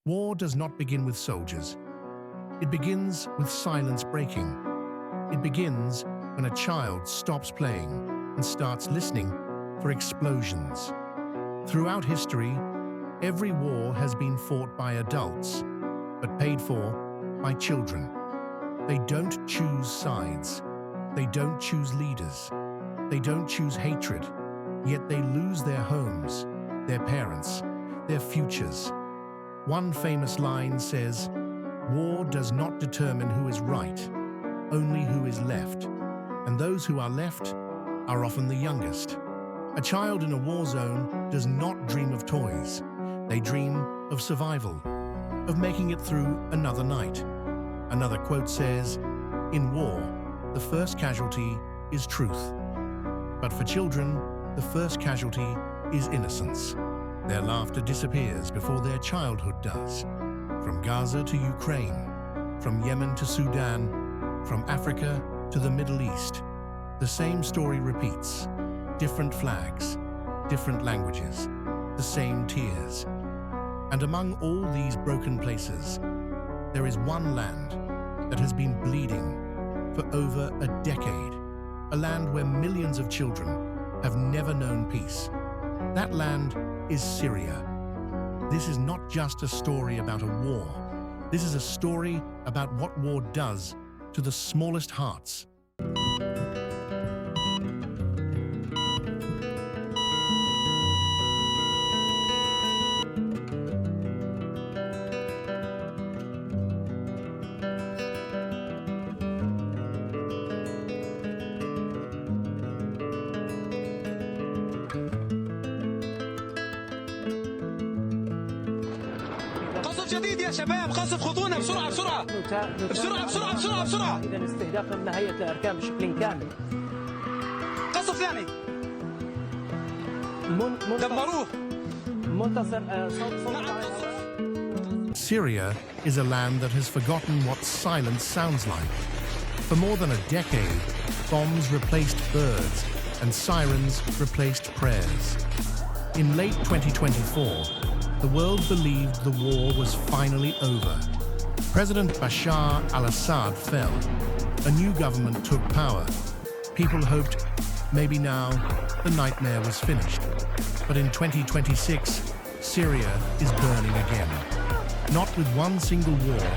War does not begin with soldiers. It begins with silence breaking. It begins when a child stops playing and starts listening for explosions. Throughout history, every war has been fought by adults, but paid for by children. They don't choose sides. They don't choose leaders. They don't choose hatred, yet they lose their homes, their parents, their futures. One famous line says, "War does not determine who is right, only who is left. And those who are left are often the youngest." A child in a war zone does not dream of toys. They dream of survival, of making it through another night. Another quote says, "In war, the first casualty is truth. But for children, the first casualty is innocence. Their laughter disappears before their childhood does. From Gaza to Ukraine, from Yemen to Sudan, from Africa to the Middle East, the same story repeats. Different flags, different languages, the same tears. And among all these broken places, there is one land that has been bleeding for over a decade, a land where millions of children have never known peace. That land is Syria. This is not just a story about a war. This is a story about what war does to the smallest hearts. جديد يا شباب، قصف خطونا بسرعة بسرعة بسرعة بسرعة بسرعة بسرعة. إذا استهدافهم نهاية الأركان بشكل كامل. قصف ثاني. دمروه. منتصر Syria is a land that has forgotten what silence sounds like. For more than a decade, bombs replaced birds and sirens replaced prayers. In late 2024, the world believed the war was finally over. President Bashar al-Assad fell. A new government took power. People hoped maybe now the nightmare was finished. But in 2026, Syria is burning again. Not with one single war,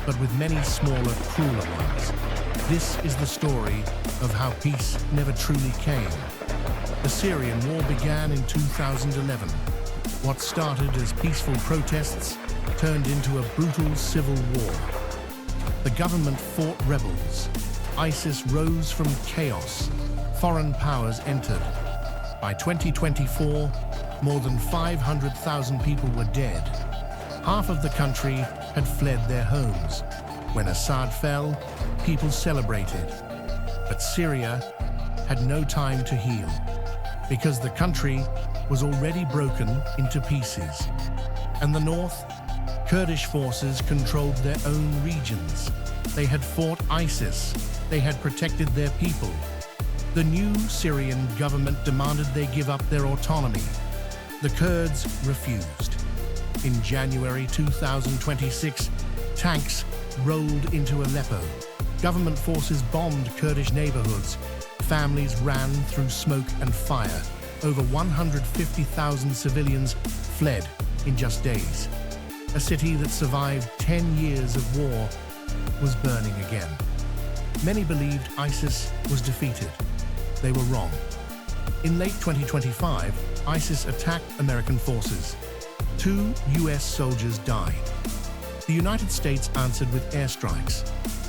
but with many smaller, crueler ones. This is the story of how peace never truly came. The Syrian war began in 2011. What started as peaceful protests turned into a brutal civil war. The government fought rebels. ISIS rose from chaos. Foreign powers entered. By 2024, more than 500,000 people were dead. Half of the country had fled their homes. When Assad fell, people celebrated. But Syria had no time to heal, because the country was already broken into pieces. And the north, Kurdish forces controlled their own regions. They had fought ISIS. They had protected their people. The new Syrian government demanded they give up their autonomy. The Kurds refused. In January 2026, tanks rolled into Aleppo. Government forces bombed Kurdish neighborhoods. Families ran through smoke and fire. Over 150,000 civilians fled in just days. A city that survived 10 years of war was burning again. Many believed ISIS was defeated. They were wrong. In late 2025, ISIS attacked American forces. 2 US soldiers died. The United States answered with airstrikes.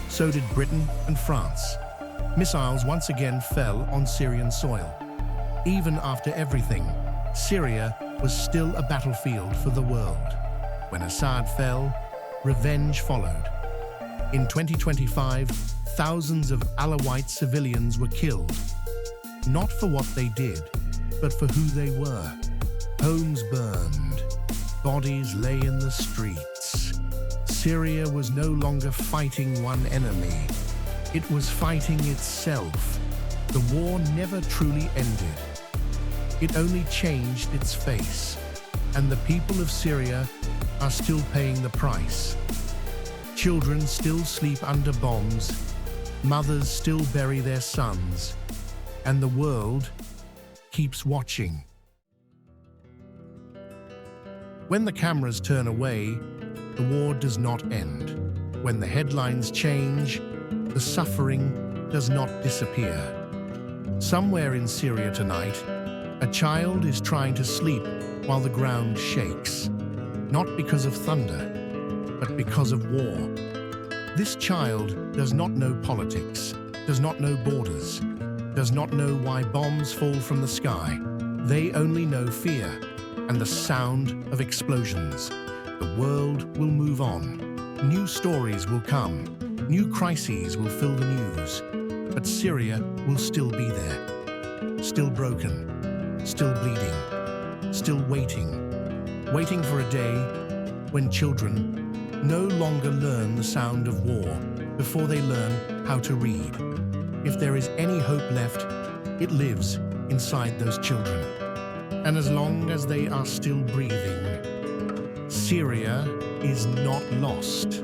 So did Britain and France. Missiles once again fell on Syrian soil. Even after everything, Syria was still a battlefield for the world. When Assad fell, revenge followed. In 2025, thousands of Alawite civilians were killed. Not for what they did, but for who they were. Homes burned. Bodies lay in the streets. Syria was no longer fighting one enemy. It was fighting itself. The war never truly ended. It only changed its face. And the people of Syria are still paying the price. Children still sleep under bombs, mothers still bury their sons, and the world keeps watching. When the cameras turn away, the war does not end. When the headlines change, the suffering does not disappear. Somewhere in Syria tonight, a child is trying to sleep while the ground shakes, not because of thunder, but because of war. This child does not know politics, does not know borders, does not know why bombs fall from the sky. They only know fear and the sound of explosions. The world will move on. New stories will come. New crises will fill the news. But Syria will still be there. Still broken. Still bleeding. Still waiting. Waiting for a day when children no longer learn the sound of war before they learn how to read. If there is any hope left, it lives inside those children. And as long as they are still breathing, Syria is not lost.